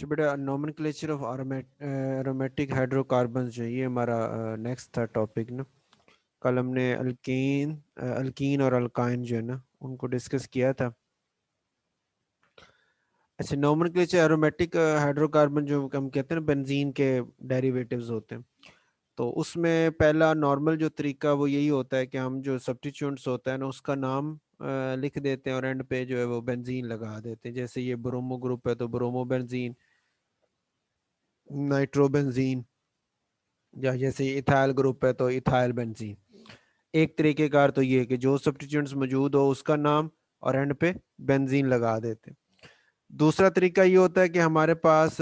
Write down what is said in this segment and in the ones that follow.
अच्छा बेटा, nomenclature of aromatic hydrocarbons जो ये हमारा नेक्स्ट था टॉपिक ना। कल हमने अल्कीन और अल्काइन जो है ना उनको डिस्कस किया था। अच्छा, नोमेनक्लेचर एरोमेटिक हाइड्रोकार्बन जो हम कहते हैं ना, बेंजीन के डेरिवेटिव्स होते हैं। तो उसमें पहला नॉर्मल जो तरीका वो यही होता है कि हम जो सब्स्टिट्यूएंट्स होता है ना उसका नाम लिख देते हैं और एंड पे जो है वो बेंजीन लगा देते हैं। जैसे ये ब्रोमो ग्रुप है तो ब्रोमो बेंजीन, नाइट्रोबेंजीन, या जैसे इथाइल ग्रुप है तो इथाइल बेंजीन। एक तरीके कार तो ये है कि जो सब्स्टिट्यूएंट्स मौजूद हो उसका नाम और एंड पे बेंजीन लगा देते हैं। दूसरा तरीका ये होता है कि हमारे पास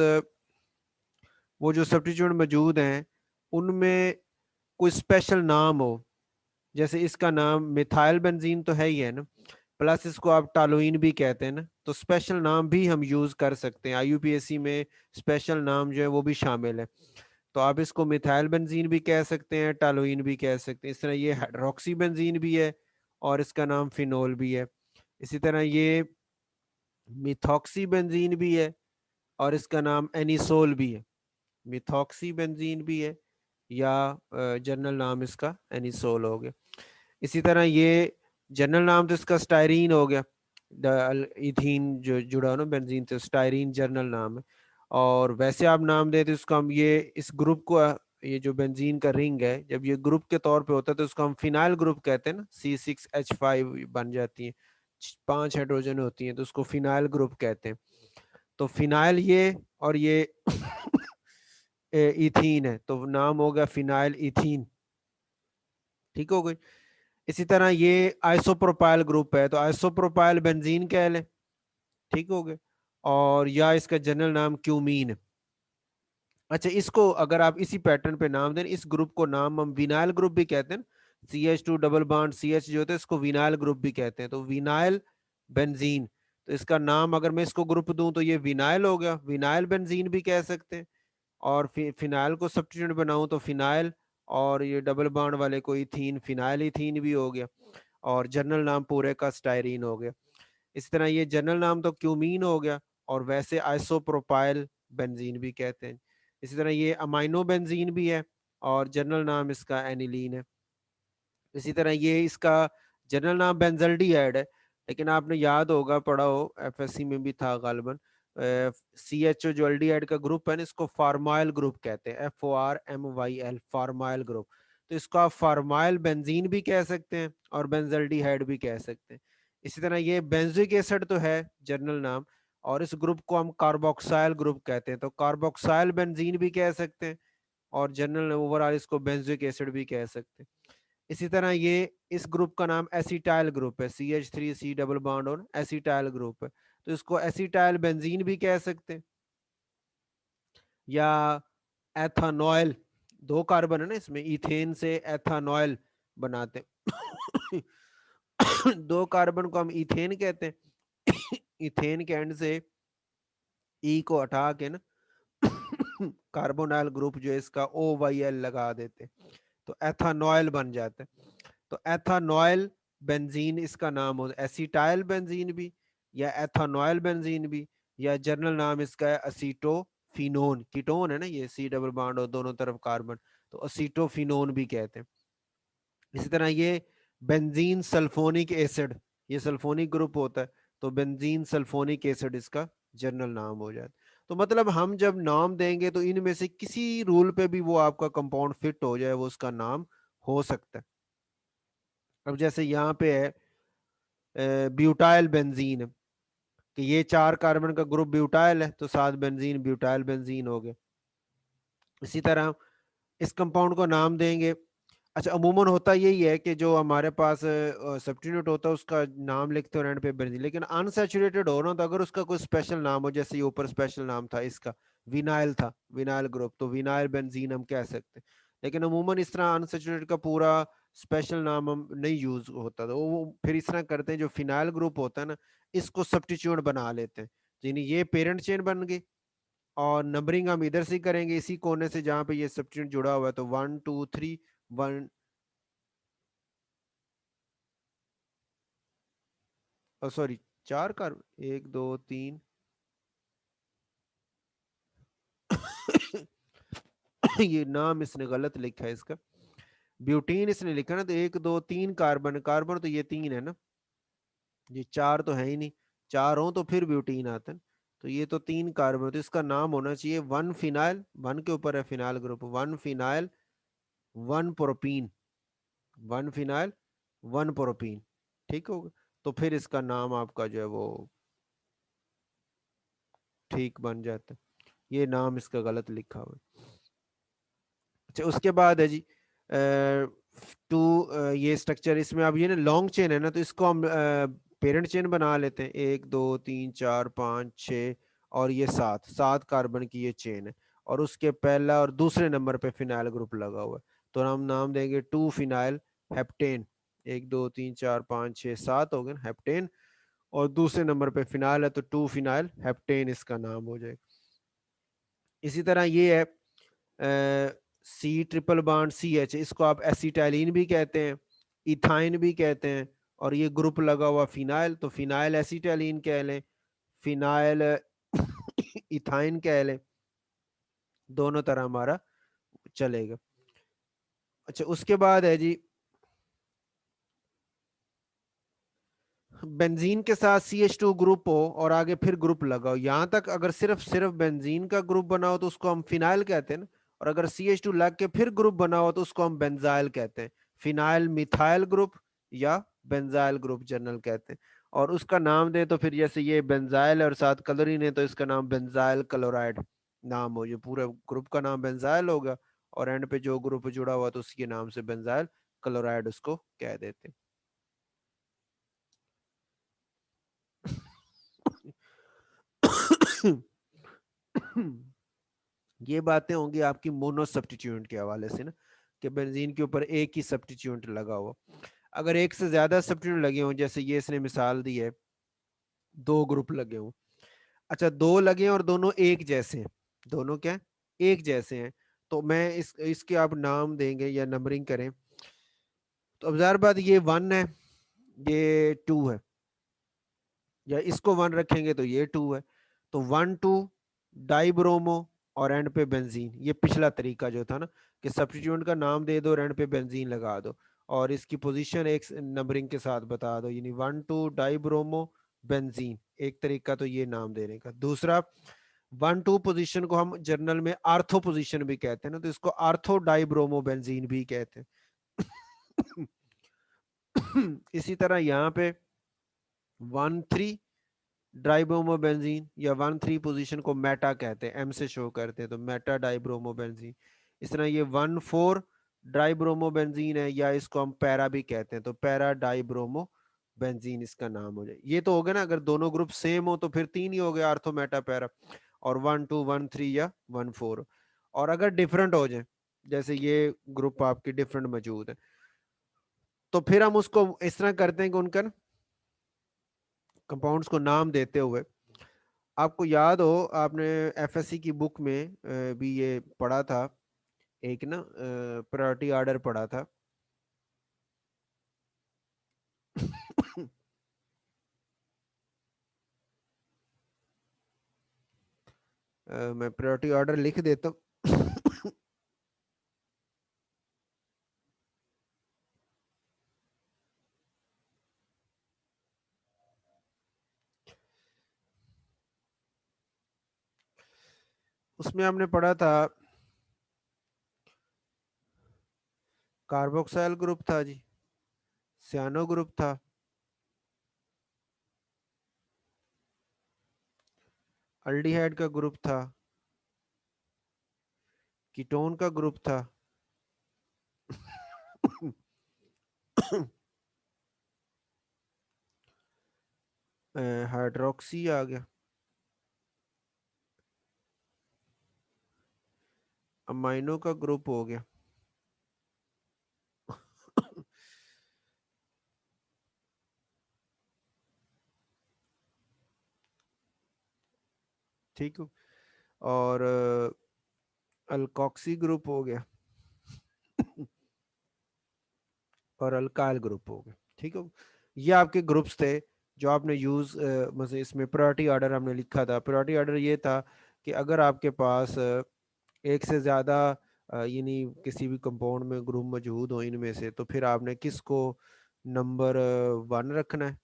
वो जो सब्स्टिट्यूएंट मौजूद हैं उनमें कोई स्पेशल नाम हो। जैसे इसका नाम मिथाइल बेंजीन तो है ही है ना, प्लस इसको आप टालोइन भी कहते हैं ना, तो स्पेशल नाम भी हम यूज कर सकते हैं। आईयूपीएसी में स्पेशल नाम जो है वो भी शामिल है। तो आप इसको मिथाइल बेंजीन भी कह सकते हैं, टालोइन भी कह सकते हैं। इस तरह ये हाइड्रोक्सी बेंजीन भी है और इसका नाम फिनोल भी है। इसी तरह ये मिथॉक्सी बेंजीन भी है और इसका नाम एनिसोल भी है। मिथॉक्सी बेंजीन भी है या जनरल नाम इसका एनिसोल हो गया। इसी तरह ये जनरल नाम तो इसका स्टायरीन हो गया। इथीन जो जुड़ा हो ना बेंजीन तो स्टायरीन जनरल नाम है। और वैसे आप नाम देते इसको हम ये इस ग्रुप को, ये जो बेंजीन का रिंग है जब ये ग्रुप के तौर पे होता है तो उसको हम फिनाइल ग्रुप कहते हैं ना। C6H5 बन जाती है, 5 हाइड्रोजन होती हैं तो उसको फिनाइल ग्रुप कहते हैं। तो फिनाइल ये और ये इथीन है तो नाम हो गया फिनाइल इथीन। ठीक हो गई। इसी तरह ये आइसोप्रोपाइल ग्रुप है तो आइसोप्रोपाइल बेंजीन कह लें। ठीक हो गए। और या इसका जनरल नाम क्यूमीन है। अच्छा, इसको अगर आप इसी पैटर्न पे नाम दें, इस ग्रुप को नाम हम विनाइल ग्रुप भी कहते हैं। CH2 डबल बॉन्ड CH जो होता है इसको विनाइल ग्रुप भी कहते हैं। तो विनाइल बेंजीन, तो इसका नाम अगर मैं इसको ग्रुप दूं तो ये विनाइल हो गया, विनाइल बेंजीन भी कह सकते हैं। और फिनाइल को सब्स्टिट्यूट बनाऊं तो फिनाइल, और ये डबल बॉन्ड वाले को इथीन, फिनाइल इथीन भी हो गया। और जनरल नाम पूरे का स्टायरीन हो गया। इस तरह ये जनरल नाम तो क्यूमीन हो गया और वैसे आइसोप्रोपाइल बेंजीन भी कहते हैं। इसी तरह ये अमाइनो बेंजीन भी है और जनरल नाम इसका एनिलीन है। इसी तरह ये इसका जनरल नाम बेंजल्डिहाइड है, लेकिन आपने याद होगा पढ़ा हो, एफएससी में भी था गालिबन। CHO जो एल्डिहाइड का ग्रुप है ना इसको फार्माइल ग्रुप कहते हैं, FORMYL, फार्माइल ग्रुप। तो इसको आप फार्माइल बेंजीन भी कह सकते हैं और बेंजल्डिहाइड भी कह सकते हैं। इसी तरह ये बेंजोइक एसिड तो है जनरल नाम, और इस ग्रुप को हम कार्बोक्साइल ग्रुप कहते हैं। तो कार्बोक्साइल बेंजीन भी कह सकते हैं और जनरल ओवरऑल इसको बेंजोइक एसिड भी कह सकते हैं। इसी तरह ये इस ग्रुप का नाम एसिटाइल ग्रुप है, CH3C डबल बॉन्ड और एसिटाइल ग्रुप है। तो इसको एसिटाइल बेंजीन भी कह सकते हैं या एथानॉयल। दो कार्बन है ना इसमें, इथेन से एथानॉयल बनाते हैं। दो कार्बन को हम इथेन कहते हैं। इथेन के एंड से ई को हटा के ना कार्बोनाइल ग्रुप जो है इसका OYL लगा देते हैं तो एथानॉयल बन जाता है। तो एथानॉयल बेंजीन इसका नाम हो, एसिटाइल बेंजीन भी या एथानॉयल बेंजीन भी, या जनरल नाम इसका है असीटोफिनोन। कीटोन है ना ये, C डबल बॉन्ड और दोनों तरफ कार्बन, तो असीटोफिनोन भी कहते हैं। इसी तरह ये बेंजीन सल्फोनिक एसिड, ये सल्फोनिक ग्रुप होता है तो बेंजीन सल्फोनिक एसिड इसका जनरल नाम हो जाता है। तो मतलब हम जब नाम देंगे तो इनमें से किसी रूल पे भी वो आपका कंपाउंड फिट हो जाए वो उसका नाम हो सकता है। अब जैसे यहाँ पे है ब्यूटाइल बेंजीन, कि ये 4 कार्बन का ग्रुप ब्यूटाइल है तो 7 बेंजीन ब्यूटाइल बेंजीन हो गए। इसी तरह इस कंपाउंड को नाम देंगे। अच्छा, अमूमन होता यही है कि जो हमारे पास सब्स्टिट्यूट होता है उसका नाम लिखते हो एंड पे बेंजीन, लेकिन अनसैचुरेटेड हो ना तो अगर उसका कोई स्पेशल नाम हो, जैसे ये ऊपर स्पेशल नाम था इसका विनाइल था, विनाइल ग्रुप, तो विनाइल बेंजीन हम कह सकते हैं। लेकिन अमूमन इस तरह अनसैचुरेटेड का पूरा स्पेशल नाम हम नहीं यूज होता, तो वो फिर इस तरह करते हैं जो फिनाइल ग्रुप होता है ना इसको सब्स्टिट्यूट बना लेते हैं। यानी ये पेरेंट चेन बन गई और नंबरिंग हम इधर से करेंगे इसी कोने से जहां पे ये सब्स्टिट्यूट जुड़ा हुआ है, तो 1 2 3 1, सॉरी 4 कार्बन, 1 2 3 ये नाम इसने गलत लिखा है इसका, ब्यूटीन इसने लिखा ना, तो 1 2 3 कार्बन, कार्बन तो ये 3 है ना, ये 4 तो है ही नहीं, 4 हो तो फिर ब्यूटीन आता है, तो ये तो 3 कार्बन, तो इसका नाम होना चाहिए 1 फिनाइल, 1 के ऊपर है phenyl group, 1 phenyl 1 propene, 1 phenyl 1 propene, ठीक होगा, तो फिर इसका नाम आपका जो है वो ठीक बन जाता है, ये नाम इसका गलत लिखा हुआ है। अच्छा उसके बाद है जी टू, ये स्ट्रक्चर इसमें अब ये ना लॉन्ग चेन है ना, तो इसको हम पेरेंट चेन बना लेते हैं, 1 2 3 4 5 6 और ये 7 कार्बन की ये चेन है, और उसके पहला और दूसरे नंबर पे फिनाइल ग्रुप लगा हुआ है, तो हम नाम देंगे 2 फिनाइल हेप्टेन, 1 2 3 4 5 6 7 हो गए हेप्टेन, और दूसरे नंबर पे फिनाइल है तो 2 फिनाइल हेप्टेन इसका नाम हो जाएगा। इसी तरह ये है C triple bond C H, इसको आप एसिटाइलिन भी कहते हैं, इथाइन भी कहते हैं, और ये ग्रुप लगा हुआ फिनाइल, तो फिनाइल एसिटाइलिन कह लें, फिनाइल इथाइन कह लें, दोनों तरह हमारा चलेगा। अच्छा उसके बाद है जी बेंजीन के साथ CH2 ग्रुप हो और आगे फिर ग्रुप लगाओ, यहां तक अगर सिर्फ सिर्फ बेंजीन का ग्रुप बना हो तो उसको हम फिनाइल कहते हैं ना, और अगर CH2 लग के फिर ग्रुप बना हो तो उसको हम बेंजाइल कहते हैं, फिनाइल मिथाइल ग्रुप या बेंजाइल ग्रुप जनरल कहते हैं, और उसका नाम दे तो फिर जैसे ये बेंजाइल और साथ क्लोरीन है तो इसका नाम बेंजाइल क्लोराइड नाम हो, ये पूरे ग्रुप का नाम बेंजाइल होगा, और एंड पे जो ग्रुप जुड़ा हुआ तो उसके नाम से बेंजाइल क्लोराइड उसको कह देते हैं। ये बातें होंगी आपकी मोनो सब्स्टिट्यूएंट के हवाले से ना, कि बेंजीन के ऊपर एक ही सब्स्टिट्यूएंट लगा हुआ, अगर एक से ज्यादा सब्स्टिट्यूएंट लगे हों, जैसे ये इसने मिसाल दी है 2 ग्रुप लगे हों, अच्छा 2 लगे हैं और दोनों एक जैसे हैं, दोनों क्या है? एक जैसे हैं, तो मैं इसके आप नाम देंगे या नंबरिंग करें, तो अब ज़ाहिर बात ये 1 है, ये 2 है, या इसको 1 रखेंगे तो ये 2 है, तो 1 2 डाइब्रोमो और एंड पे बेंजीन, ये पिछला तरीका जो था ना, कि सब्स्टिट्यूएंट का नाम दे दो और एंड पे बेंजीन लगा दो, और इसकी पोजीशन एक नंबरिंग के साथ बता दो, यानी 1 2 डाइब्रोमो बेंजीन, एक तरीका तो ये नाम देने का। दूसरा 1 2 पोजीशन को हम जर्नल में आर्थो पोजीशन भी कहते हैं ना, तो इसको आर्थो डाइब्रोमो बेंजीन भी कहते हैं। इसी तरह यहाँ पे 1 3 डाइब्रोमो बेंजीन या 1 3 पोजीशन को मेटा कहते हैं, एम से शो करते हैं, तो मेटा डाइब्रोमो बेंजीन। इस तरह ये 1 4 डाइब्रोमो बेंजीन है, या इसको हम पैरा भी कहते हैं, तो पैरा डाइब्रोमो बेंजीन इसका नाम हो जाए। ये तो हो गया ना, अगर दोनों ग्रुप सेम हो तो फिर 3 ही हो गया, आर्थो मेटा पैरा, और 1 2 1 3 या 1 4, और अगर डिफरेंट हो जाए, जैसे ये ग्रुप आपके डिफरेंट मौजूद है, तो फिर हम उसको इस तरह करते हैं कि उनका कंपाउंड्स को नाम देते हुए, आपको याद हो आपने FSC की बुक में भी ये पढ़ा था, एक ना प्रायोरिटी ऑर्डर पढ़ा था। मैं प्रायोरिटी ऑर्डर लिख देता हूँ। उसमें हमने पढ़ा था कार्बोक्साइल ग्रुप था जी, सियानो ग्रुप था, अल्डिहाइड का ग्रुप था, कीटोन का ग्रुप था, हाइड्रोक्सी आ गया, अमाइनो का ग्रुप हो गया। ठीक हो, और अल्कोक्सी ग्रुप हो गया, और अल्काइल ग्रुप हो गया। ठीक है, ये आपके ग्रुप्स थे जो आपने यूज मतलब इसमें प्रायोरिटी ऑर्डर हमने लिखा था। प्रायोरिटी ऑर्डर ये था कि अगर आपके पास एक से ज़्यादा यानी किसी भी कंपाउंड में ग्रुप मौजूद हो इनमें से, तो फिर आपने किसको नंबर 1 रखना है,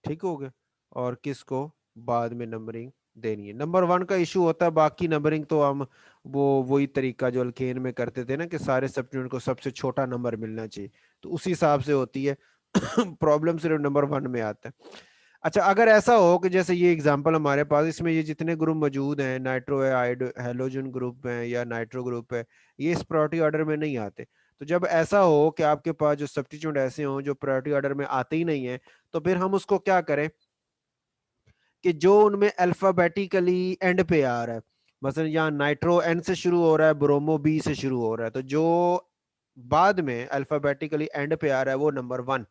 ठीक हो गया, और किसको बाद में नंबरिंग देनी है। नंबर 1 का इशू होता है, बाकी नंबरिंग तो हम वो वही तरीका जो अल्केन में करते थे ना कि सारे सब्स्टिट्यूएंट को सबसे छोटा नंबर मिलना चाहिए, तो उसी हिसाब से होती है। प्रॉब्लम सिर्फ नंबर 1 में आता है। अच्छा, अगर ऐसा हो कि जैसे ये एग्जांपल हमारे पास, इसमें ये जितने ग्रुप मौजूद हैं, नाइट्रो है, हेलोजन ग्रुप है या नाइट्रो ग्रुप है, ये इस प्रायोरिटी ऑर्डर में नहीं आते। तो जब ऐसा हो कि आपके पास जो सब्स्टिट्यूएंट ऐसे हों जो प्रायोरिटी ऑर्डर में आते ही नहीं है, तो फिर हम उसको क्या करें कि जो उनमें अल्फाबेटिकली एंड पे आ रहा है, मसलन यहाँ नाइट्रो एन से शुरू हो रहा है, ब्रोमो बी से शुरू हो रहा है, तो जो बाद में अल्फाबेटिकली एंड पे आ रहा है वो नंबर 1।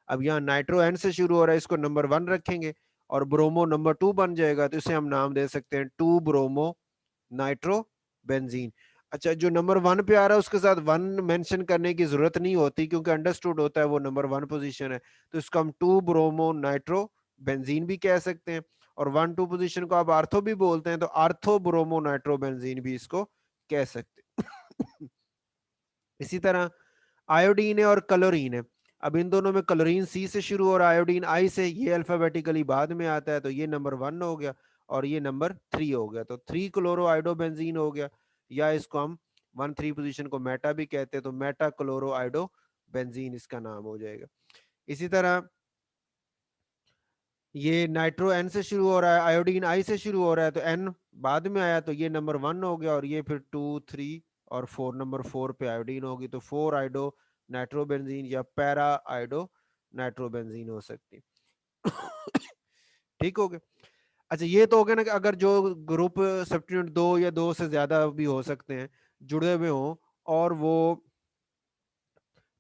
अब यहाँ नाइट्रो एन से शुरू हो रहा है, इसको नंबर 1 रखेंगे, और ब्रोमो नंबर 2 बन जाएगा, तो इसे हम नाम दे सकते हैं 2 ब्रोमो नाइट्रो बेंजीन। अच्छा, जो नंबर 1 पे आ रहा है उसके साथ 1 मेंशन करने की जरूरत नहीं होती, क्योंकि अंडरस्टूड होता है वो नंबर 1 पोजीशन है, तो इसको हम 2 ब्रोमो नाइट्रो बेंजीन भी कह सकते हैं। और 1-2 पोजीशन को आप आर्थो भी बोलते हैं, तो आर्थो ब्रोमो नाइट्रो बेंजीन भी इसको कह सकते हैं। इसी तरह आयोडीन है और क्लोरीन है। अब इन दोनों में क्लोरीन सी से शुरू हो रहा है, आयोडीन आई से, ये अल्फाबेटिकली बाद में आता है, तो ये नंबर 1 हो गया और ये नंबर 3 हो गया, तो 3 क्लोरो आयोडो बेंजीन हो गया, या इसको हम 1-3 पोजीशन को मेटा भी कहते हैं, तो मेटा क्लोरो आयोडो बेंजीन इसका नाम हो जाएगा। इसी तरह ये नाइट्रो एन से शुरू हो रहा है, आयोडीन आई से शुरू हो रहा है, तो एन बाद में आया, तो ये नंबर 1 हो गया, और ये फिर 2-3 और 4, नंबर 4 पे आयोडीन होगी, तो 4 आयोडो नाइट्रोबेंजीन या पैरा आयोडो नाइट्रोबेंजीन हो सकती है। ठीक हो गया। अच्छा, ये तो हो गया ना कि अगर जो ग्रुप सब्स्टिट्यूएंट 2 या 2 से ज्यादा भी हो सकते हैं जुड़े हुए हों, और वो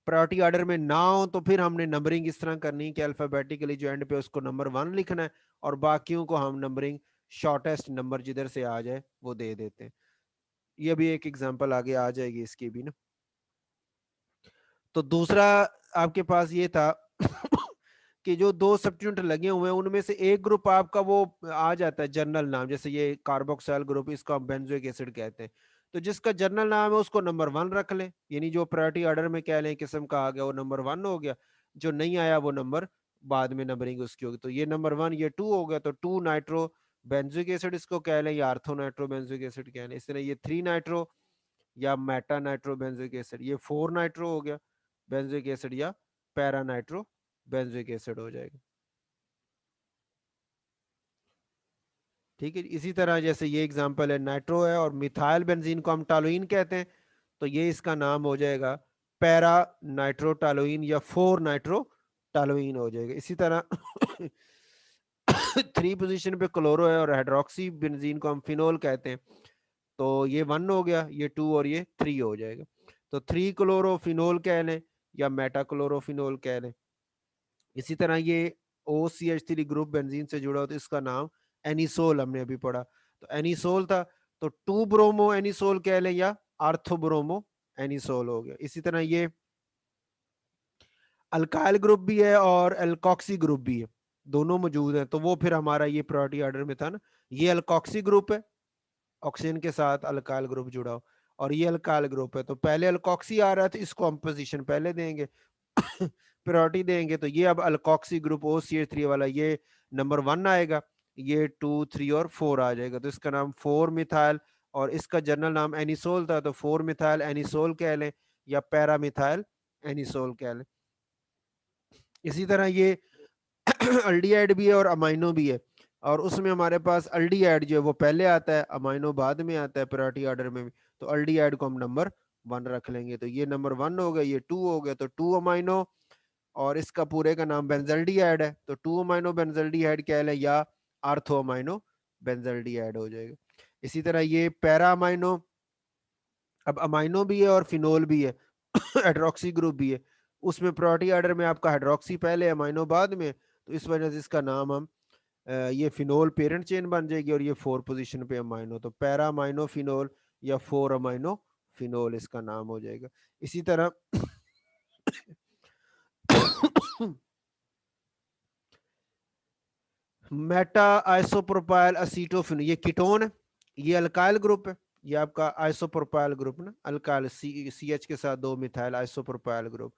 प्रायोरिटी ऑर्डर में ना हो, तो फिर हमने नंबरिंग इस तरह करनी है कि अल्फाबेटिकली जो एंड पे उसको नंबर 1 लिखना है, और बाकियों को हम नंबरिंग शॉर्टेस्ट नंबर जिधर से आ जाए वो दे देते हैं। ये भी एक एग्जांपल आगे आ जाएगी इसकी भी ना। तो दूसरा आपके पास ये था कि जो 2 सब्स्टिट्यूएंट लगे हुए हैं उनमें से एक ग्रुप आपका वो आ जाता है जनरल नाम, जैसे ये कार्बोक्सिल ग्रुप, इसको हम बेंजोइक एसिड कहते हैं, तो जिसका जनरल नाम है उसको नंबर 1 रख लें, यानी जो प्रायोरिटी ऑर्डर में कह लें किस्म का आ गया वो नंबर 1 हो गया, जो नहीं आया वो नंबर बाद में नंबरिंग उसकी होगी, तो ये नंबर 1, ये 2 हो गया, तो 2 नाइट्रो बेंजोइक एसिड इसको कह लें, या आर्थो नाइट्रो बेंजोइक एसिड कह लें। इस तरह ये 3 नाइट्रो या मेटा नाइट्रो बेंजोइक एसिड, ये 4 नाइट्रो हो गया बेंजोइक एसिड, या पैरा नाइट्रो बेंजोइक एसिड हो जाएगा। ठीक है, इसी तरह जैसे ये एग्जांपल है, नाइट्रो है और मिथाइल बेंजीन को हम टालोइन कहते हैं, तो ये इसका नाम हो जाएगा पैरा नाइट्रो टालोइन या 4 नाइट्रो टालोइन हो जाएगा। इसी तरह 3 पोजीशन पे क्लोरो है और हाइड्रोक्सी बेंजीन को हम फिनोल कहते हैं, तो ये 1 हो गया, ये 2 और ये 3 हो जाएगा, तो 3 क्लोरोफिनोल कह लें या मेटा क्लोरोफिनोल कह लें। इसी तरह ये OCH3 ग्रुप बेंजीन से जुड़ा हो, तो इसका नाम एनिसोल हमने अभी पढ़ा, तो एनिसोल था, तो 2 ब्रोमो एनिसोल कह लें या आर्थो ब्रोमो एनिसोल हो गया। इसी तरह ये अल्काइल ग्रुप भी है और एल्कोक्सी ग्रुप भी है, दोनों मौजूद हैं, तो वो फिर हमारा ये प्रायोरिटी ऑर्डर में था ना, ये अल्कोक्सी ग्रुप है, ऑक्सीजन के साथ अल्काइल ग्रुप जुड़ा हो, और ये अल्काइल ग्रुप है, तो पहले अल्कोक्सी आ रहा है तो इसको हम पोजीशन पहले देंगे, प्रायोरिटी देंगे, तो ये अब अल्कोक्सी ग्रुप OCH3 वाला ये नंबर 1 आएगा, ये 2, 3 और 4 आ जाएगा, तो इसका नाम 4 मिथाइल, और इसका जनरल नाम एनिसोल था, तो 4 मिथाइल एनिसोल कह लें या पैरा मिथाइल एनिसोल कह लें। इसी तरह ये अल्डिहाइड भी है और अमाइनो भी है, और उसमें हमारे पास अल्डिहाइड जो है वो पहले आता है, अमाइनो बाद में आता है प्रायोरिटी ऑर्डर में भी, तो अल्डिहाइड को हम नंबर 1 रख लेंगे, तो ये नंबर 1 हो गया, ये 2 हो गया, तो 2 अमाइनो, और इसका पूरे का नाम बेंजल्डिहाइड है, तो 2 अमाइनो बेंजल्डिहाइड कह लें या आर्थो अमाइनो बेंजल्डिहाइड हो जाएगा। इसी तरह ये पैरा अमाइनो, अब अमाइनो भी है और फिनोल भी है, हाइड्रोक्सी ग्रुप भी है, उसमें प्रायोरिटी ऑर्डर में आपका हाइड्रोक्सी पहले अमाइनो बाद में, तो इस वजह से इसका नाम हम ये फिनोल पेरेंट चेन बन जाएगी, और ये 4 पोजीशन पे अमाइनो, तो पैरा अमाइनो फिनोल या 4 अमाइनो फिनोल इसका नाम हो जाएगा। इसी तरह मेटा आइसोप्रोपाइल असीटोफिन, ये कीटोन है, ये अल्काइल ग्रुप है, ये आपका आइसोप्रोपाइल ग्रुप ना, अल्काइल CH के साथ 2 मिथाइल आइसोप्रोपाइल ग्रुप।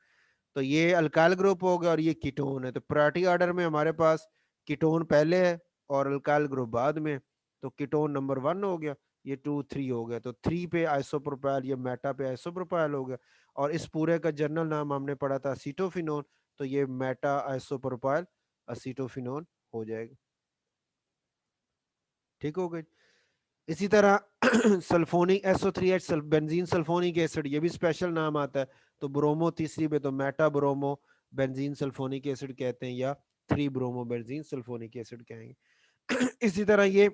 तो ये अल्काइल ग्रुप हो गया और ये कीटोन है। तो प्रायोरिटी ऑर्डर में हमारे पास कीटोन पहले है और अल्काइल ग्रुप बाद में। तो कीटोन नंबर 1 हो गया, ये 2 3 हो गया। तो 3 पे आइसोप्रोपाइल, ये मेटा पे आइसोप्रोपाइल हो गया। और इस पूरे का जनरल नाम हमने पढ़ा था असीटोफिनोन, तो ये मेटा आइसोप्रोपाइल असीटोफिनोन हो जाएगा। ठीक हो गई। इसी तरह sulphonic SO3H benzene sulphonic acid, ये भी स्पेशल नाम आता है। तो ब्रोमो तीसरी पे, तो Meta bromo benzene sulphonic acid कहते हैं, या 3 ब्रोमो बेंजीन सल्फोनिक एसिड कहेंगे। इसी तरह ये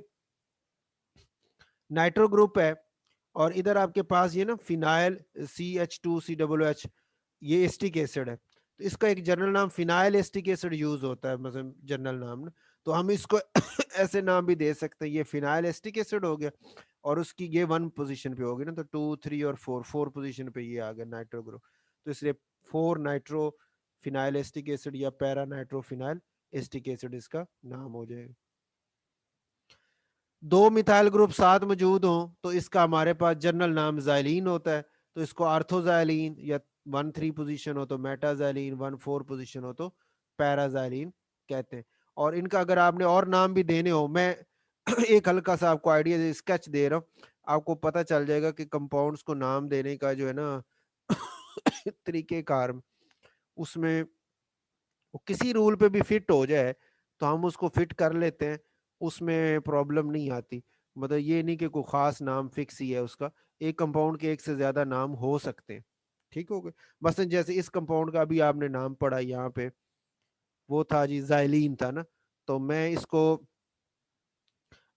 नाइट्रो ग्रुप है, और इधर आपके पास ये ना फिनाइल CH2COOH, ये एस्टिक एसिड है। तो इसका एक जनरल नाम फिनाइल एस्टिक एसिड यूज होता है, मतलब जनरल नाम ना। तो हम इसको ऐसे नाम भी दे सकते हैं, ये फिनाइल एस्टिक एसिड हो गया, और उसकी ये 1 पोजीशन पे होगी ना, तो 2 3 और 4 पोजीशन पे ये आ गया नाइट्रो ग्रुप। तो इसलिए 4 नाइट्रो फिनाइल एस्टिक एसिड या para nitro phenyl acetic acid इसका नाम हो जाएगा। 2 मिथाइल ग्रुप साथ मौजूद हो तो इसका हमारे पास जनरल नाम जाइलीन होता है। तो इसको आर्थोजाइलीन, या 1 3 पोजीशन हो तो मेटाजाइलीन, 1 4 पोजीशन हो तो पैराजाइलीन कहते हैं। और इनका अगर आपने और नाम भी देने हो, मैं एक हल्का सा आपको आइडिया स्केच दे रहा हूँ, आपको पता चल जाएगा कि कंपाउंड्स को नाम देने का जो है ना तरीकेकार, उसमें वो किसी रूल पे भी फिट हो जाए तो हम उसको फिट कर लेते हैं, उसमें प्रॉब्लम नहीं आती। मतलब ये नहीं कि कोई खास नाम फिक्स ही है उसका, एक कंपाउंड के एक से ज्यादा नाम हो सकते हैं। ठीक हो गए। बस जैसे इस कंपाउंड का अभी आपने नाम पढ़ा यहाँ पे, वो था जी जाइलीन था ना, तो मैं इसको,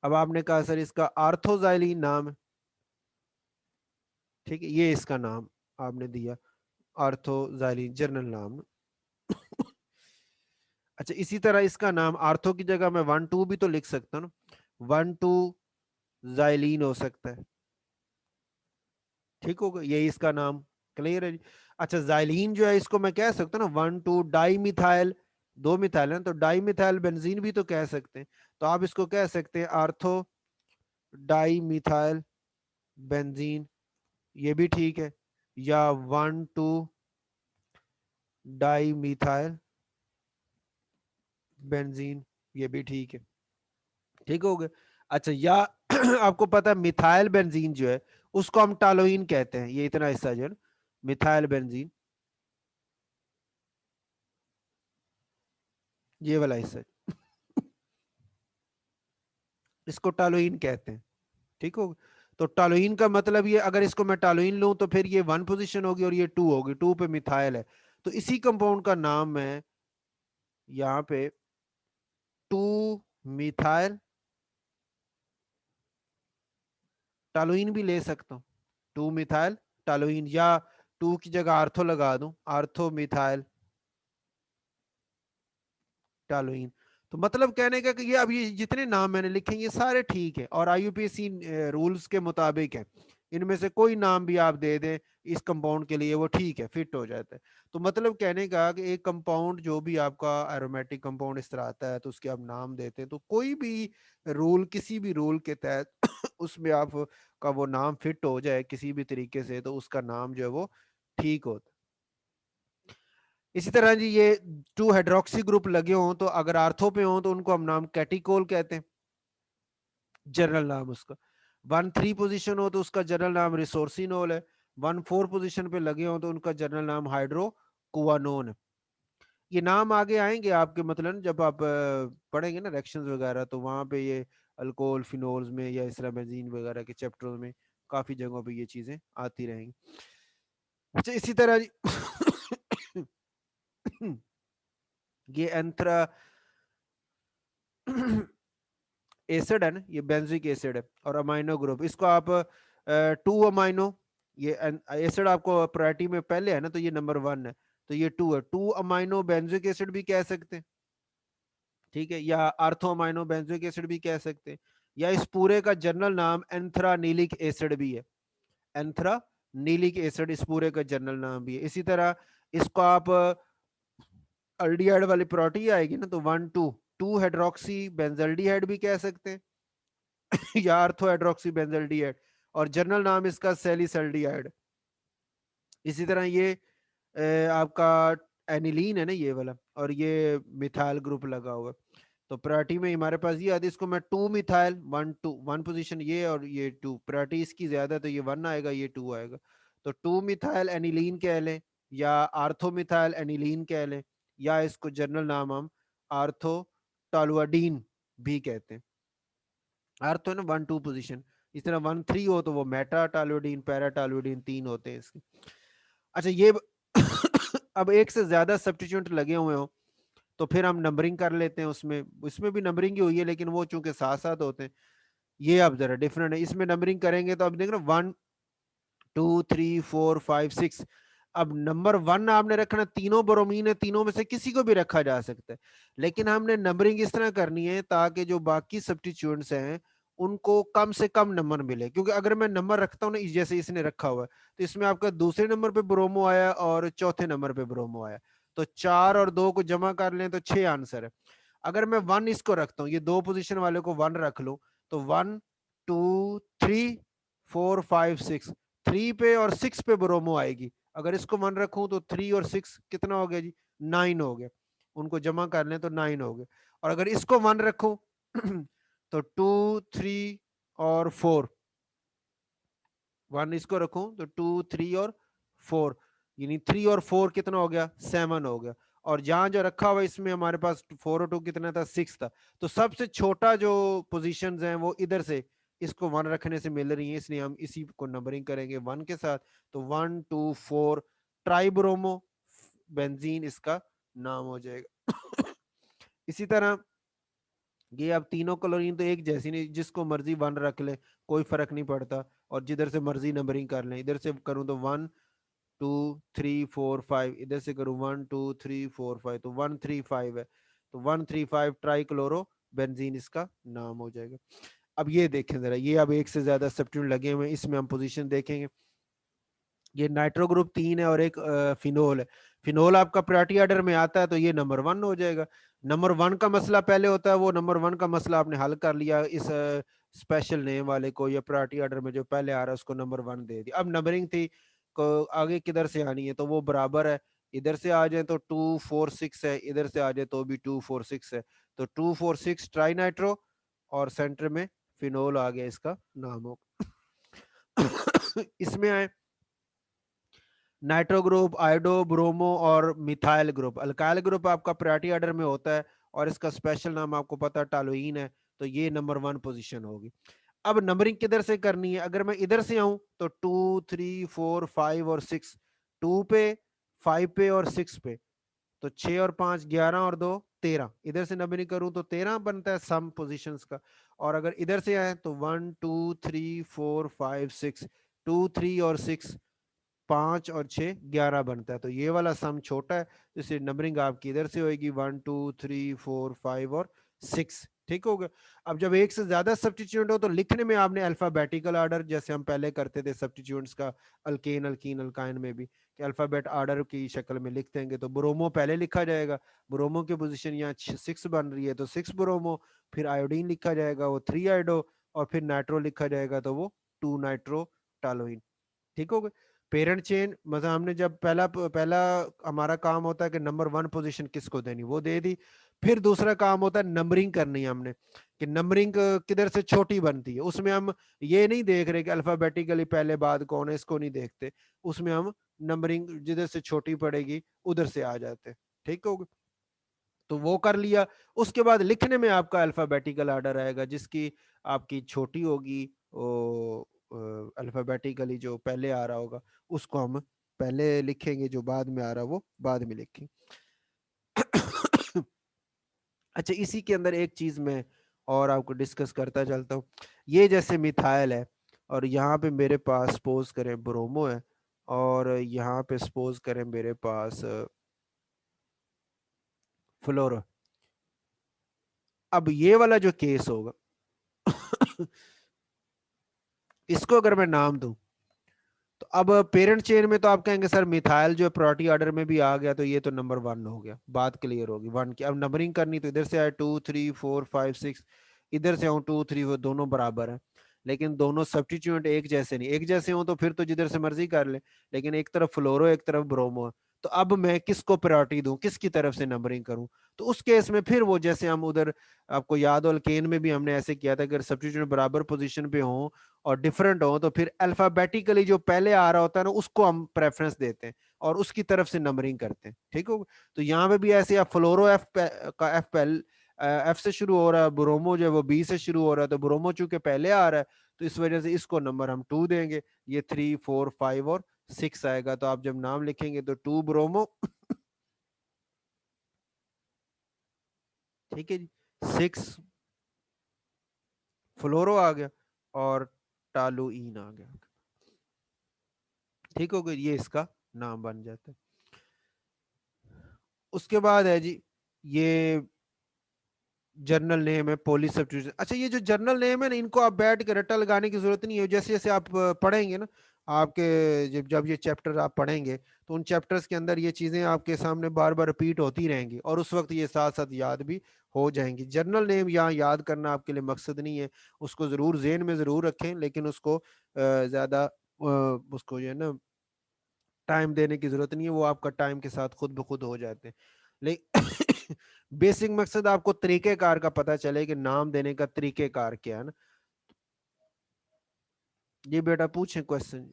अब आपने कहा सर इसका आर्थोजाइलीन नाम है, ठीक है, ये इसका नाम आपने दिया आर्थोजाइलीन, जनरल नाम। अच्छा, इसी तरह इसका नाम आर्थो की जगह मैं 1 2 भी तो लिख सकता हूँ ना, 1 2 जाइलीन हो सकता है। ठीक होगा, यही इसका नाम। क्लियर है जी। अच्छा, जाइलीन जो है इसको मैं कह सकता हूँ ना 1 2 डाई मिथाइल, 2 मिथाइल है ना, तो डाई मिथाइल बेंजीन भी तो कह सकते हैं। तो आप इसको कह सकते हैं आर्थो डाई मिथाइल बेंजीन, ये भी ठीक है। या 1 2 डाई मिथाइल बेंजीन, ये भी ठीक है। ठीक हो गया। अच्छा, या आपको पता है मिथाइल बेंजीन जो है उसको हम टालोइन कहते हैं, ये इतना हिस्सा जो है ना, मिथाइल बेंजीन, ये वाला हिस्सा, इसको टालोइन कहते हैं। ठीक हो। तो टालोइन का मतलब ये, अगर इसको मैं टालोइन लूं तो फिर ये 1 पोजीशन होगी और ये 2 होगी, 2 पे मिथाइल है। तो इसी कंपाउंड का नाम मैं यहाँ पे 2 मिथाइल टालोइन भी ले सकता हूँ, 2 मिथाइल टालोइन, या 2 की जगह आर्थो लगा दूं, आर्थो मिथाइल टालोइन। तो मतलब कहने का कि ये, अब ये जितने नाम मैंने लिखे ये सारे ठीक है और IUPAC रूल्स के मुताबिक है। इनमें से कोई नाम भी आप दे दें इस कंपाउंड के लिए वो ठीक है, फिट हो जाता है। तो मतलब कहने का कि एक कंपाउंड जो भी आपका एरोमेटिक कंपाउंड इस तरह आता है तो उसके आप नाम देते हैं, तो कोई भी रूल, किसी भी रूल के तहत उसमें आप का वो नाम फिट हो जाए किसी भी तरीके से, तो उसका नाम जो है वो ठीक होता है। इसी तरह जी ये 2 हाइड्रोक्सी ग्रुप लगे हों तो अगर आर्थो पे हों तो उनको हम नाम कैटिकोल कहते हैं, जनरल नाम उसका। 1 3 पोजीशन हो तो उसका जनरल नाम रिसोर्सिनोल है। 1 4 पोजीशन पे लगे हो तो उनका जनरल नाम हाइड्रोक्वानोन है। ये नाम आगे आएंगे आपके, मतलब जब आप पढ़ेंगे ना रिएक्शंस वगैरह, तो वहां पे ये अल्कोहल फिनोल्स में या इस तरह बेंजीन वगैरह के चैप्टरों में काफी जगहों पे ये चीजें आती रहेंगी। अच्छा, इसी तरह ये एंथ्रा एसिड है ना, ये बेंजिक एसिड है और अमाइनो ग्रुप, इसको आप 2 अमाइनो, ये एसिड आपको प्रायोरिटी में पहले है ना, तो ये नंबर 1 है, तो ये 2 है, 2 अमाइनो बेंजिक एसिड भी कह सकते हैं। ठीक है, या आर्थो अमाइनो बेंजिक एसिड भी कह सकते हैं, या इस पूरे का जनरल नाम एंथ्रानीलिक एसिड भी है। एंथ्रानीलिक एसिड इस पूरे का जनरल नाम भी है। इसी तरह इसको आप अल्डिहाइड वाली प्रॉपर्टी आएगी ना, तो 1 2 2 हाइड्रोक्सी बेंजल्डिहाइड भी कह सकते हैं, या आर्थो हाइड्रोक्सी बेंजल्डिहाइड, और जनरल नाम इसका सैलिसल्डिहाइड। इसी तरह ये आपका एनिलीन है ना ये वाला, और ये मिथाइल ग्रुप लगा हुआ है। तो प्रायोरिटी में हमारे पास ये आदि, इसको मैं 2 मिथाइल 1 पोजीशन ये, और ये 2 प्रायोरिटी इसकी ज्यादा, तो ये 1 आएगा, ये 2 आएगा। तो 2 मिथाइल एनिलीन कह लें, या आर्थो मिथाइल एनिलीन कह लें, या इसको जनरल नाम हम आर्थो टॉलुआडीन भी कहते हैं। आर्थो है ना 1-2 पोजीशन, इस तरह 1-3 हो तो वो मेटा टॉलुआडीन, पैरा टॉलुआडीन 3 होते हैं इसके। अच्छा ये अब एक से ज्यादा सब्स्टिट्यूएंट लगे हुए हो तो फिर हम नंबरिंग कर लेते हैं उसमें, इसमें भी नंबरिंग ही हुई है, लेकिन वो चूंकि साथ साथ होते हैं, ये अब जरा डिफरेंट है। इसमें नंबरिंग करेंगे तो अब देख रहे 1 2 3 4 5 6। अब नंबर 1 आपने रखना, तीनों ब्रोमीन है, तीनों में से किसी को भी रखा जा सकता है, लेकिन हमने नंबरिंग इस तरह करनी है ताकि जो बाकी सब्स्टिट्यूएंट्स हैं उनको कम से कम नंबर मिले। क्योंकि अगर मैं नंबर रखता हूँ ना जैसे इसने रखा हुआ है, तो इसमें आपका दूसरे नंबर पे ब्रोमो आया और चौथे नंबर पे ब्रोमो आया, तो 4 और 2 को जमा कर लें तो 6 आंसर है। अगर मैं 1 इसको रखता हूँ, ये 2 पोजीशन वाले को 1 रख लूं, तो 1 2 3 4 5 6, 3 पे और 6 पे ब्रोमो आएगी। अगर इसको 1 रखूं तो 3 और 6 कितना हो गया जी, 9 हो गया। उनको जमा कर लें तो 9 हो गए। और अगर इसको 1 रखूं तो 2 3 और 4, 1 इसको रखूं तो 2 3 और 4, यानी 3 और 4 कितना हो गया, 7 हो गया। और जहां जो रखा हुआ इसमें हमारे पास 4 और 2 कितना था, 6 था। तो सबसे छोटा जो पोजीशंस हैं वो इधर से इसको 1 रखने से मिल रही है, इसलिए हम इसी को नंबरिंग करेंगे 1 के साथ। तो 1 2 4 ट्राइब्रोमो बेंजीन इसका नाम हो जाएगा। इसी तरह ये अब तीनों क्लोरीन तो एक जैसी नहीं, जिसको मर्जी 1 रख ले, कोई फर्क नहीं पड़ता, और जिधर से मर्जी नंबरिंग कर लें। इधर से करूं तो 1 2 3 4 5, इधर से करूं 1 2 3 4 5, तो 1 3 5 है, तो 1 3 5 ट्राई क्लोरो बेंजीन इसका नाम हो जाएगा। अब ये देखें जरा, ये अब एक से ज्यादा सब्स्टिट्यूएंट लगे हुए हैं, इसमें हम पोजीशन देखेंगे। ये नाइट्रो ग्रुप 3 है और एक फिनोल है। फिनोल आपका प्रायोरिटी ऑर्डर में आता है तो ये नंबर 1 हो जाएगा। नंबर 1 का मसला पहले होता है, वो नंबर 1 का मसला आपने हल कर लिया, इस स्पेशल नेम वाले को या प्रायोरिटी ऑर्डर में जो पहले आ रहा है उसको नंबर 1 दे दिया। अब नंबरिंग थी को आगे किधर से आनी है, तो वो बराबर है, इधर से आ जाए तो 2 4 6 है, इधर से आ जाए तो भी 2 4 6 है, तो 2 4 6 ट्राई नाइट्रो, और सेंटर में फिनोल आ गया, इसका नाम हो। इसमें आए नाइट्रो ग्रुप, आयोडो, ब्रोमो और मिथाइल ग्रुप। अल्काइल ग्रुप आपका प्रायोरिटी ऑर्डर में होता है और इसका स्पेशल नाम आपको पता है टालोइन है, तो ये नंबर 1 पोजीशन होगी। अब नंबरिंग किधर से करनी है, अगर मैं इधर से आऊं तो 2 3 4 5 और 6, 2 पे 5 पे और 6 पे, तो 6 और 5 11 और 2 13, इधर से नंबरिंग करूं तो 13 बनता है सम पोजीशंस का। और अगर इधर से आए तो 1 2 3 4 5 6, 2 3 और 6, 5 और 6 11 बनता है, तो ये वाला सम छोटा है, इसलिए नंबरिंग आपकी इधर से होगी 1 2 3 4 5 और 6। ठीक हो गया। अब जब एक से ज्यादा सब्स्टिट्यूएंट हो तो लिखने में आपने अल्फाबेटिकल ऑर्डर, जैसे हम पहले करते थे सब्स्टिट्यूएंट्स का अल्केन अल्कीन अल्काइन में भी, कि अल्फाबेट ऑर्डर की शक्ल में लिख देंगे। तो ब्रोमो पहले लिखा जाएगा, ब्रोमो की पोजीशन यहाँ 6 बन रही है तो 6 ब्रोमो, फिर आयोडीन लिखा जाएगा वो 3 आयोडो, और फिर नाइट्रो लिखा जाएगा तो वो 2 नाइट्रो टालोइन। ठीक हो गया। पेरेंट चेन मतलब हमने जब पहला पहला हमारा काम होता है कि नंबर 1 पोजीशन किसको देनी, वो दे दी। फिर दूसरा काम होता है नंबरिंग करनी है हमने, कि नंबरिंग किधर से छोटी बनती है, उसमें हम ये नहीं देख रहे कि अल्फाबेटिकली पहले बाद कौन है, इसको नहीं देखते, उसमें हम नंबरिंग जिधर से छोटी पड़ेगी उधर से आ जाते। ठीक हो गया। तो वो कर लिया। उसके बाद लिखने में आपका अल्फाबेटिकल ऑर्डर आएगा, जिसकी आपकी छोटी होगी वो अल्फाबेटिकली जो पहले आ रहा होगा उसको हम पहले लिखेंगे, जो बाद में आ रहा वो बाद में लिखेंगे। अच्छा इसी के अंदर एक चीज मैं और आपको डिस्कस करता चलता हूँ। ये जैसे मिथाइल है और यहाँ पे मेरे पास सपोज करें ब्रोमो है, और यहाँ पे सपोज करें मेरे पास फ्लोरो। अब ये वाला जो केस होगा इसको अगर मैं नाम दूं, तो अब पेरेंट चेन में तो आप कहेंगे सर मिथाइल जो प्रायोरिटी ऑर्डर में भी आ गया तो ये तो नंबर 1 हो गया, बात क्लियर होगी 1 की। अब नंबरिंग करनी तो इधर से आए 2 3 4 5 6, इधर से हूँ 2 3 वो दोनों बराबर है, लेकिन दोनों सब्स्टिट्यूएंट एक जैसे नहीं, एक जैसे हो तो फिर तो जिधर से मर्जी कर ले, लेकिन एक तरफ फ्लोरो एक तरफ ब्रोमो है, तो अब मैं किसको प्रायोरिटी दूं, किसकी तरफ से नंबरिंग करूं? तो उस केस में फिर वो जैसे हम उधर, आपको याद हो अल्केन में भी हमने ऐसे किया था, अगर सब्स्टिट्यूएंट बराबर पोजीशन पे हो और डिफरेंट हो तो फिर अल्फाबेटिकली जो पहले आ रहा होता है ना उसको हम प्रेफरेंस देते हैं और उसकी तरफ से नंबरिंग करते हैं, ठीक हो? तो यहाँ पे भी ऐसे, आप फ्लोरो एफ का एफ पहले एफ से शुरू हो रहा है, ब्रोमो जो है वो बी से शुरू हो रहा है, तो ब्रोमो चूंकि पहले आ रहा है तो इस वजह से इसको नंबर हम 2 देंगे, ये 3 4 5 और 6 आएगा, तो आप जब नाम लिखेंगे तो 2 ब्रोमो ठीक है जी, 6 फ्लोरो आ गया और टालुइन आ गया, ठीक हो गया, ये इसका नाम बन जाता है। उसके बाद है जी ये जर्नल नेम है पॉली सब्स्टिट्यूशन। अच्छा, ये जो जर्नल नेम है ना, इनको आप बैठ के रट्टा लगाने की जरूरत नहीं है, जैसे जैसे आप पढ़ेंगे ना, आपके जब जब ये चैप्टर आप पढ़ेंगे तो उन चैप्टर्स के अंदर ये चीजें आपके सामने बार बार रिपीट होती रहेंगी और उस वक्त ये साथ साथ याद भी हो जाएंगी। जर्नल नेम यहाँ याद करना आपके लिए मकसद नहीं है, उसको जरूर जेहन में जरूर रखें, लेकिन उसको ज्यादा उसको जो है ना टाइम देने की जरूरत नहीं है, वो आपका टाइम के साथ खुद ब खुद हो जाते हैं। लेकिन बेसिक मकसद आपको तरीकेकार का पता चले कि नाम देने का तरीकेकार क्या है ना। ये बेटा पूछे क्वेश्चन,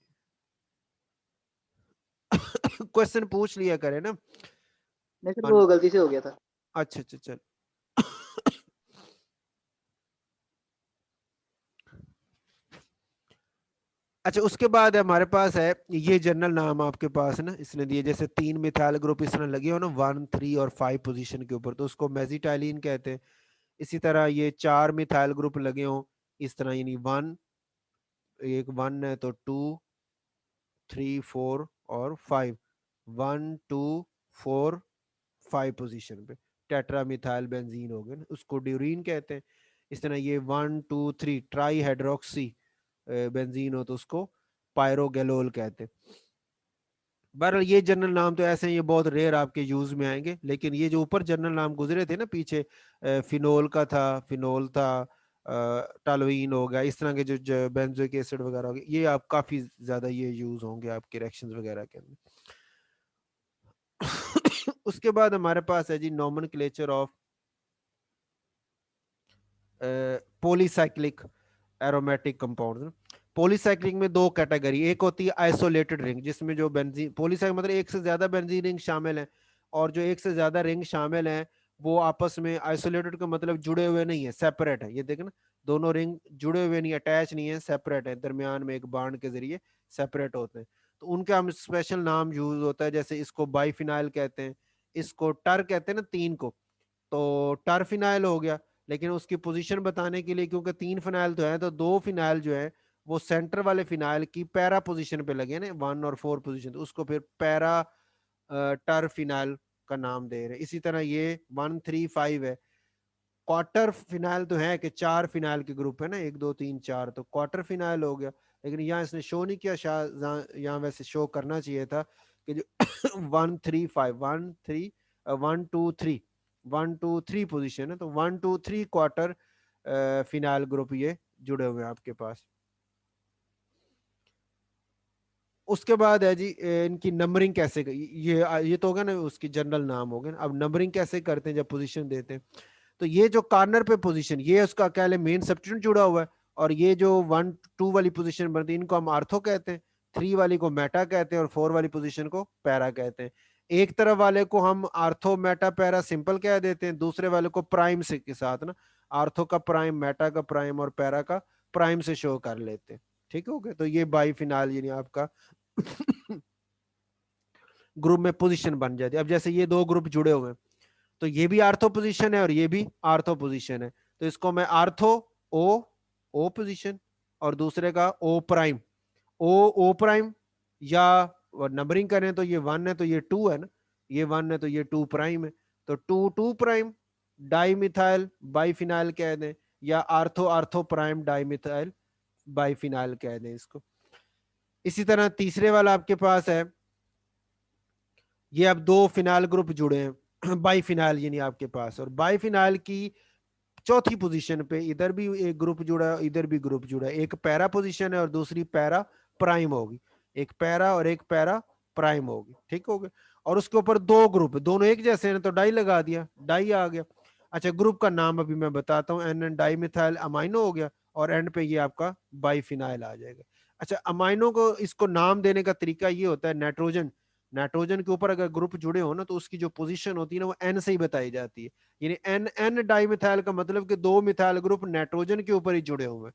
क्वेश्चन पूछ लिया करे ना। नहीं सर, वो गलती से हो गया था। अच्छा अच्छा चल। अच्छा, उसके बाद हमारे पास है ये जनरल नाम आपके पास है ना, इसने दिए जैसे 3 मिथाइल ग्रुप इस तरह लगे हो ना 1 3 और 5 पोजीशन के ऊपर, तो उसको मेजिटाइलिन कहते हैं। इसी तरह ये 4 मिथाइल ग्रुप लगे हो इस तरह, यानी 1, एक 1 है तो 2 3 4 और 5, 1 2 4 5 पोजीशन पे टेट्रा मिथाइल बेंजीन हो गए ना, उसको ड्यूरीन कहते हैं। इस तरह ये 1 2 3 ट्राई हाइड्रोक्सी बेंजीन हो तो उसको पायरोगेलोल कहते हैं। बहरहाल ये जनरल नाम तो ऐसे हैं, ये बहुत रेयर आपके यूज में आएंगे, लेकिन ये जो ऊपर जनरल नाम गुजरे थे ना पीछे, फिनोल का था, फिनोल था, टालोइन हो गया, इस तरह के जो बेंजोइक एसिड वगैरह हो गए, ये आप काफी ज्यादा ये यूज होंगे आपके रिएक्शंस वगैरह के अंदर। उसके बाद हमारे पास है जी nomenclature of polycyclic aromatic compound. Polycyclic में दो कैटेगरी, एक होती है आइसोलेटेड रिंग, जिसमें जो बेंजीन, पॉलीसाइक्लिक मतलब एक से ज्यादा बेंजीन रिंग शामिल है, और जो एक से ज्यादा रिंग शामिल है वो आपस में, आइसोलेटेड का मतलब जुड़े हुए नहीं है, सेपरेट है, ये देखें ना, दोनों रिंग जुड़े हुए नहीं, अटैच नहीं है, सेपरेट है, दरमियान में एक बांड के जरिए सेपरेट होते हैं, तो उनका हम स्पेशल नाम यूज होता है, जैसे इसको बाइफिनाइल कहते हैं, इसको टर कहते हैं ना 3 को, तो टर फिनाइल हो गया। लेकिन उसकी पोजीशन बताने के लिए, क्योंकि 3 फिनाइल तो है, तो 2 फिनाइल जो है वो सेंटर वाले फिनाइल की पैरा पोजीशन पे लगे ना, 1 और 4 पोजीशन, तो उसको फिर पैरा टर फिनाइल का नाम दे रहे हैं। इसी तरह ये 1 3 5 है, क्वार्टर फिनाइल तो है कि 4 फिनाइल के ग्रुप है ना, 1 2 3 4, तो क्वार्टर फिनाइल हो गया, लेकिन यहाँ इसने शो नहीं किया, यहाँ वैसे शो करना चाहिए था कि जो 1 3 5 1 2 3 पोजीशन है, तो 1 2 3 क्वार्टर फिनाइल ग्रुप ये जुड़े हुए हैं आपके पास। उसके बाद है जी इनकी नंबरिंग कैसे, ये तो होगा ना उसकी जनरल नाम हो गए, अब नंबरिंग कैसे करते हैं जब पोजीशन देते हैं, तो ये जो कॉर्नर पे पोजीशन, ये उसका क्या है, मेन सब्स्टिट्यूट जुड़ा हुआ है, और ये जो 1 2 वाली पोजीशन बनती है इनको हम आर्थो कहते हैं, 3 वाली को मेटा कहते हैं और 4 वाली पोजीशन को पैरा कहते हैं। एक तरफ वाले को हम आर्थो मेटा पैरा सिंपल कह देते हैं, दूसरे वाले को प्राइम से के साथ ना, आर्थो का प्राइम, मेटा का प्राइम और पैरा का प्राइम से शो कर लेते हैं, ठीक हो गया। तो ये बाई फिनाल यानी आपका ग्रुप में पोजीशन बन जाती है। अब जैसे ये दो ग्रुप जुड़े हुए हैं, तो ये भी आर्थो पोजीशन है और ये भी आर्थो पोजीशन है, तो इसको मैं आर्थो ओ ओ पोजीशन और दूसरे का ओ प्राइम ओ प्राइम, या नंबरिंग करें तो ये 1 है तो ये 2 है ना, ये 1 है तो ये 2 प्राइम है, तो 2 2 प्राइम डाइमिथाइल बाइफिनाइल कह दें, या ortho ortho prime dimethyl biphenyl कह दें इसको। इसी तरह तीसरे वाला आपके पास है, ये अब दो फिनाइल ग्रुप जुड़े हैं बाइफिनाइल यानी आपके पास, और बाइफिनाइल की चौथी पोजीशन पे इधर भी एक ग्रुप जुड़ा है, इधर भी ग्रुप जुड़ा है, एक पैरा पोजीशन है और दूसरी पैरा प्राइम होगी, एक पैरा और एक पैरा प्राइम होगी, ठीक हो गया। और उसके ऊपर दो ग्रुप, दोनों एक जैसे हैं तो डाई लगा दिया, डाई आ गया। अच्छा, ग्रुप का नाम अभी मैं बताता हूँ, N N di methyl amino हो गया, और एंड पे ये आपका बाईफिनाइल आ जाएगा। अच्छा, अमाइनो को इसको नाम देने का तरीका ये होता है, नाइट्रोजन, नाइट्रोजन के ऊपर अगर ग्रुप जुड़े हो ना तो उसकी जो पोजीशन होती है ना वो एन से ही बताई जाती है, यानी एन एन डाई मिथाइल का मतलब कि दो मिथाइल ग्रुप नाइट्रोजन के ऊपर ही जुड़े हुए हैं,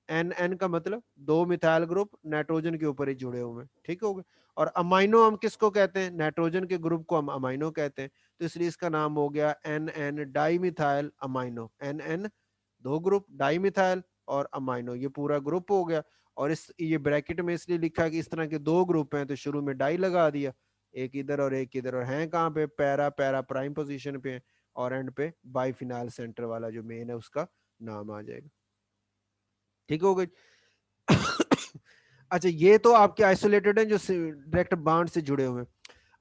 एन एन का मतलब दो मिथाइल ग्रुप नाइट्रोजन के ऊपर ही जुड़े हुए हैं, ठीक हो गए। और अमाइनो हम किसको कहते हैं, नाइट्रोजन के ग्रुप को हम अमाइनो कहते हैं, तो इसलिए इसका नाम हो गया N N di methyl amino, N N दो ग्रुप, डाई मिथाइल और अमाइनो, ये पूरा ग्रुप हो गया। और इस ये ब्रैकेट में इसलिए लिखा है कि इस तरह के दो ग्रुप हैं तो शुरू में डाई लगा दिया, एक इधर और एक इधर, और हैं कहाँ पे, पैरा पैरा प्राइम पोजीशन पे, और एंड पे बाईफिनाइल सेंटर वाला जो मेन है उसका नाम आ जाएगा, ठीक हो गई। अच्छा, ये तो आपके आइसोलेटेड हैं जो डायरेक्ट बाड से जुड़े हुए हैं।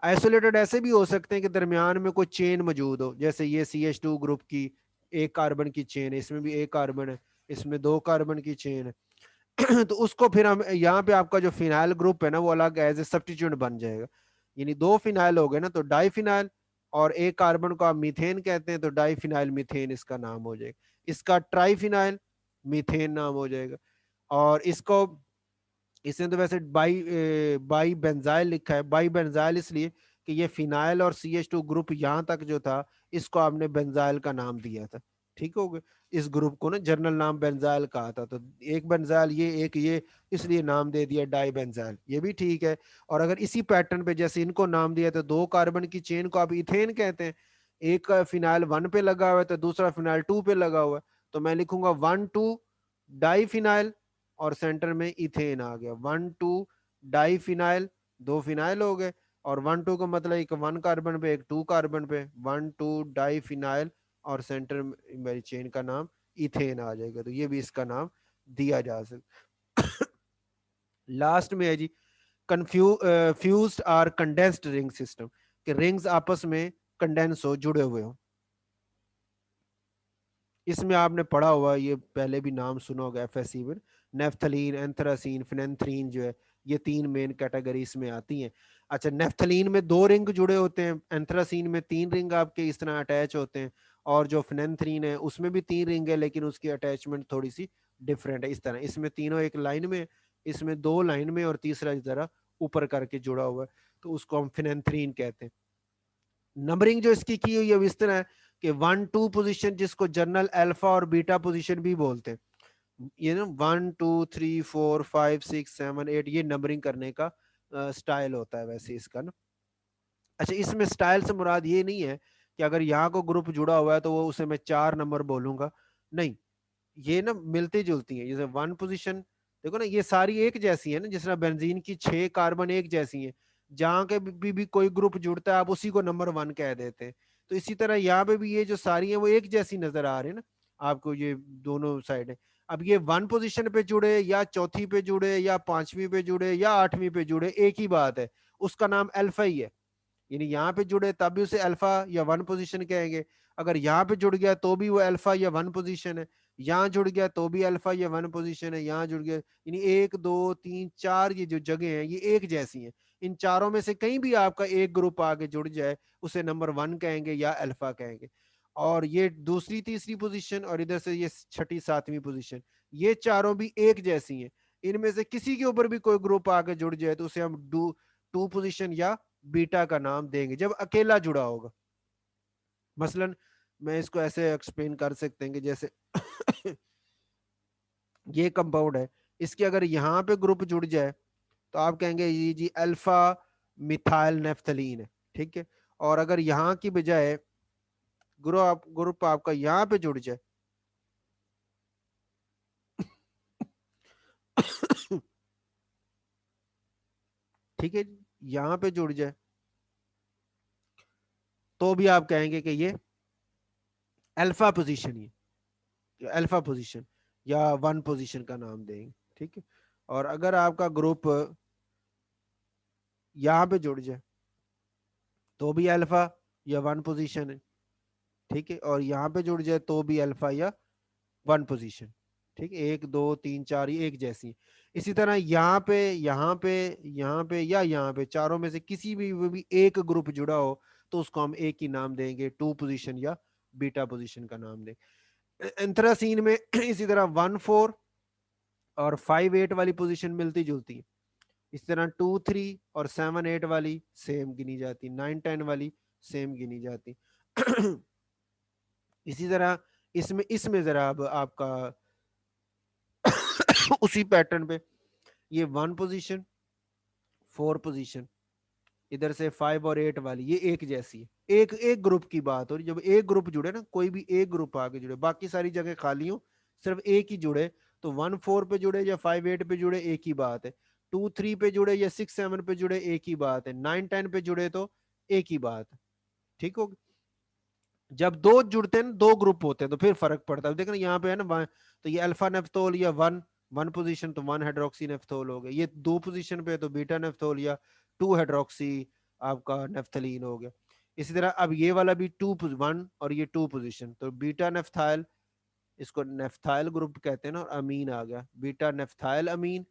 आइसोलेटेड ऐसे भी हो सकते हैं कि दरमियान में कोई चेन मौजूद हो, जैसे ये CH2 ग्रुप की एक कार्बन की चेन है, इसमें भी एक कार्बन है, इसमें दो कार्बन की चेन है। तो उसको फिर हम यहाँ पे आपका जो फिनाइल ग्रुप है ना वो अलग एज ए सब्स्टिट्यूट बन जाएगा, यानी दो फिनाइल हो गए ना तो डाईफिनाइल, और एक कार्बन को आप मीथेन कहते हैं तो डाईफिनाइल मीथेन इसका नाम हो जाएगा, इसका ट्राईफिनाइल मीथेन नाम हो जाएगा। और इसको, इसने तो वैसे बाई बेंजाइल लिखा है, बाई बेंजाइल इसलिए कि ये फिनाइल और CH2 ग्रुप यहाँ तक जो था इसको आपने बेंजाइल का नाम दिया था, ठीक हो गया। इस ग्रुप को ना जर्नल नाम बेंजाइल कहा था, तो एक बेंजाइल ये एक ये, इसलिए नाम दे दिया डाई बेंजाइल, ये भी ठीक है। और अगर इसी पैटर्न पे जैसे इनको नाम दिया तो दो कार्बन की चेन को आप इथेन कहते हैं, एक फिनाइल 1 पे लगा हुआ है तो दूसरा फिनाइल 2 पे लगा हुआ है, तो मैं लिखूंगा 1 2 डाई फिनाइल और सेंटर में इथेन आ गया, 1 2 डाई फिनाइल, दो फिनाइल हो गए, और 1 2 का मतलब एक 1 कार्बन पे एक 2 कार्बन पे, 1 2 डाई फिनाइल, और सेंटर में मेरी चेन का नाम इथेन आ जाएगा, तो ये भी इसका नाम दिया जा सकता। लास्ट में है जी fused or condensed ring system, कि रिंग्स आपस में कंडेंस हो, जुड़े हुए हो। इसमें आपने पढ़ा हुआ, ये पहले भी नाम सुना होगा FSC में, नेफ्थलीन, एंथ्रासीन, फिनेंथ्रीन जो है, ये तीन मेन कैटेगरी इसमें आती हैं। अच्छा, नेफ्थलीन में दो रिंग जुड़े होते हैं, एंथ्रासीन में तीन रिंग आपके इस तरह अटैच होते हैं, और जो फिनेंथ्रीन है उसमें भी तीन रिंग है लेकिन उसकी अटैचमेंट थोड़ी सी डिफरेंट है, इस तरह इसमें तीनों एक लाइन में, इसमें दो लाइन में, और तीसरा जरा ऊपर करके जुड़ा हुआ है, तो उसको हम फिनेंथ्रीन कहते हैं। नंबरिंग जो इसकी की हुई है इस तरह है कि 1 2 पोजीशन जिसको जर्नल अल्फा और बीटा पोजीशन भी बोलते हैं, ये ना 1 2 3 4 5 6 7 8 ये नंबरिंग करने का स्टाइल होता है वैसे इसका ना। अच्छा, इसमें स्टाइल से मुराद ये नहीं है कि अगर यहाँ को ग्रुप जुड़ा हुआ है तो वो उसे मैं 4 नंबर बोलूंगा, नहीं, ये ना मिलती जुलती है, जैसे 1 पोजीशन, देखो ना ये सारी एक जैसी है ना, जिस तरह बेंजीन की 6 कार्बन एक जैसी है, जहाँ के भी कोई ग्रुप जुड़ता है आप उसी को नंबर 1 कह देते हैं, तो इसी तरह यहाँ पे भी ये जो सारी है वो एक जैसी नजर आ रही है ना आपको, ये दोनों साइड है। अब ये 1 पोजीशन पे जुड़े या चौथी पे जुड़े या पांचवी पे जुड़े या आठवीं पे जुड़े, एक ही बात है, उसका नाम अल्फा ही है, यानी यहाँ पे जुड़े तब भी उसे अल्फा या 1 पोजीशन कहेंगे, अगर यहाँ पे जुड़ गया तो भी वो अल्फा या 1 पोजीशन है, यहाँ जुड़ गया तो भी अल्फा या 1 पोजीशन है, यहाँ जुड़ गया, यानी 1 2 3 4 ये जो जगह है ये एक जैसी हैं, इन चारों में से कहीं भी आपका एक ग्रुप आके जुड़ जाए उसे नंबर 1 कहेंगे या अल्फा कहेंगे। और ये दूसरी तीसरी पोजीशन और इधर से ये छठी सातवीं पोजीशन, ये चारों भी एक जैसी हैं, इनमें से किसी के ऊपर भी कोई ग्रुप आके जुड़ जाए तो उसे हम 2 पोजीशन या बीटा का नाम देंगे जब अकेला जुड़ा होगा। मसलन मैं इसको ऐसे एक्सप्लेन कर सकते हैं कि जैसे ये कंपाउंड है, इसके अगर यहाँ पे ग्रुप जुड़ जाए तो आप कहेंगे ये जी अल्फा मिथाइल नेफ्थलीन है, ठीक है। और अगर यहाँ की बजाय ग्रुप आपका यहाँ पे जुड़ जाए ठीक है, यहाँ पे जुड़ जाए तो भी आप कहेंगे कि ये अल्फा पोजीशन, ये अल्फा पोजीशन या 1 पोजीशन का नाम देंगे, ठीक है। और अगर आपका ग्रुप यहाँ पे जुड़ जाए तो भी अल्फा या 1 पोजीशन है, ठीक है, और यहाँ पे जुड़ जाए तो भी अल्फा या 1 पोजीशन। ठीक है, 1 2 3 4 ये एक जैसी। इसी तरह यहाँ पे यहाँ पे यहाँ पे या यहाँ पे चारों में से किसी भी एक ग्रुप जुड़ा हो तो उसको हम एक ही नाम देंगे, 2 पोजीशन या बीटा पोजीशन का नाम देंगे। एंथ्रासीन में इसी तरह 1 4 और 5 8 वाली पोजीशन मिलती जुलती है। इस तरह 2 3 और 7 8 वाली सेम गिनी जाती, 9 10 वाली सेम गिनी जाती। इसी तरह इसमें इसमें जरा अब आपका उसी पैटर्न पे ये 1 पोजीशन 4 पोजीशन, इधर से 5 और 8 वाली ये एक जैसी है। एक एक ग्रुप की बात हो रही, जब एक ग्रुप जुड़े ना, कोई भी एक ग्रुप आगे जुड़े, बाकी सारी जगह खाली हो, सिर्फ एक ही जुड़े, तो 1 4 पे जुड़े या 5 8 पे जुड़े एक ही बात है, 2 3 पे जुड़े या 6 7 पे जुड़े एक ही बात है, 9 10 पे जुड़े तो एक ही बात है। ठीक हो, जब दो जुड़ते हैं, दो ग्रुप होते हैं तो फिर फर्क पड़ता है। देखना यहाँ पे है ना, तो ये अल्फा नेफ्थोल या 1 पोजीशन तो 1 हाइड्रोक्सी नेफ्थोल हो गया, ये 2 पोजीशन पे तो बीटा नेफ्थोल या 2 हाइड्रोक्सी आपका नेफ्थलीन हो गया। इसी तरह अब ये वाला भी 1 और ये 2 पोजीशन, तो बीटा नेफ्थाइल, इसको नेफ्थाइल ग्रुप कहते हैं ना, और अमीन आ गया बीटा नेफ्थाइल अमीन।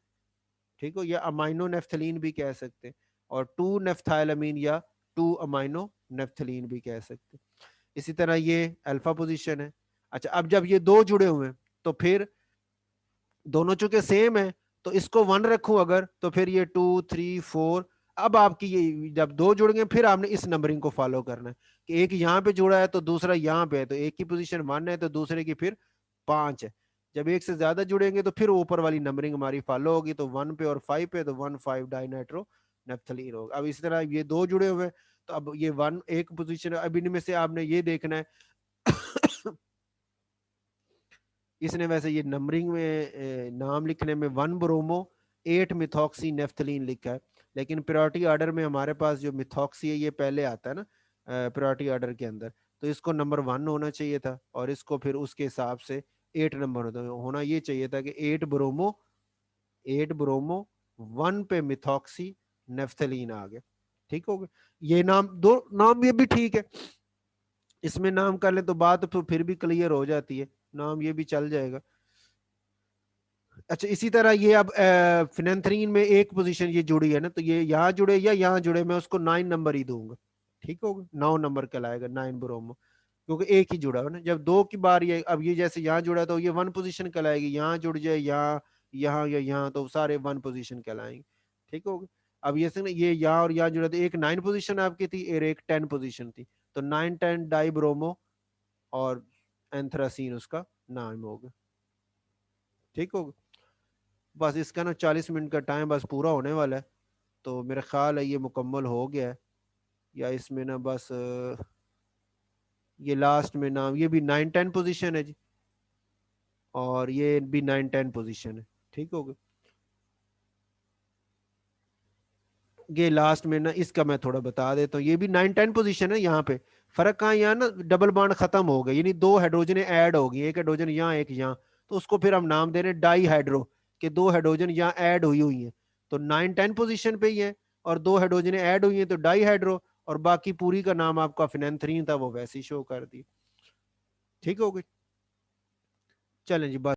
ठीक हो, या अमाइनो नेफ्थलीन भी कह सकते हैं, और 2 नेफ्थाइल अमीन या 2 अमाइनो नेफ्थलीन भी कह सकते हैं। इसी तरह ये अल्फा पोजीशन है। अच्छा, अब जब ये दो जुड़े हुए हैं तो फिर दोनों चूंकि सेम है तो इसको 1 रखूं अगर, तो फिर ये 2 3 4, अब आपकी ये जब दो जुड़ गए फिर आपने इस नंबरिंग को फॉलो करना है कि एक यहाँ पे जुड़ा है तो दूसरा यहाँ पे है, तो एक की पोजीशन 1 है तो दूसरे की फिर 5 है। जब एक से ज्यादा जुड़ेंगे तो फिर ऊपर वाली नंबरिंग हमारी फॉलो होगी, तो 1 पे और 5 पे तो 1 5 डाइनाइट्रो नेफ्थलीन होगा। अब इस तरह ये दो जुड़े हुए, तो अब ये 1 एक पोजीशन, अब इनमें से आपने ये देखना है इसने वैसे ये नंबरिंग में नाम लिखने में 1 ब्रोमो 8 मिथॉक्सी नेफ्थलीन लिखा है, लेकिन प्रायोरिटी ऑर्डर में हमारे पास जो मिथॉक्सी है ये पहले आता है ना प्रायोरिटी ऑर्डर के अंदर, तो इसको नंबर 1 होना चाहिए था और इसको फिर उसके हिसाब से 8 नंबर होना ये चाहिए था कि 8 ब्रोमो 1 पे मिथॉक्सी नेफ्थलीन आ गया। ठीक हो गया, ये नाम दो नाम ये भी ठीक है, इसमें नाम कर ले तो बात फिर भी क्लियर हो जाती है, नाम ये भी चल जाएगा। अच्छा, इसी तरह ये अब फिनेंथ्रीन में एक पोजीशन ये जुड़ी है ना, तो ये यहाँ जुड़े या यहाँ जुड़े, मैं उसको 9 नंबर ही दूंगा। ठीक होगा, 9 नंबर कहलाएगा 9 ब्रोमो, क्योंकि एक ही जुड़ा है ना। जब दो की बार ये, अब ये जैसे यहाँ जुड़ा तो ये 1 पोजीशन कहलाएगी, यहाँ जुड़ जाए यहाँ यहाँ या यहाँ तो सारे 1 पोजीशन कहलाएंगे। ठीक होगा, अब ये यहाँ और यहाँ जुड़ा तो एक 9 पोजीशन आपकी थी और एक 10 पोजीशन थी, तो 9 10 डाई ब्रोमो और एंथ्रासीन उसका नाम होगा। ठीक होगा, बस इसका ना 40 मिनट का टाइम बस पूरा होने वाला है, तो मेरा ख्याल है ये मुकम्मल हो गया है। या इसमें ना बस ये लास्ट में नाम ये भी 9 10 पोजीशन है जी, और ये भी 9 10 पोजीशन है। ठीक हो गया, ये लास्ट में ना इसका मैं थोड़ा बता देता हूँ, ये भी 9 10 पोजीशन है। यहाँ पे फर्क कहाँ, यहाँ ना डबल बॉन्ड खत्म हो गए, यानी दो हाइड्रोजन ऐड हो गई, एक हाइड्रोजन यहाँ एक यहाँ, तो उसको फिर हम नाम दे रहे हैं डाई हाइड्रो, के दो हाइड्रोजन यहाँ ऐड हुई हुई है, तो 9 10 पोजीशन पे ही है, और दो हाइड्रोजन ऐड हुई है तो डाई हाइड्रो, और बाकी पूरी का नाम आपका फिनेंथ्रीन था वो वैसे ही शो कर दी। ठीक हो गई, चलें जी, बस।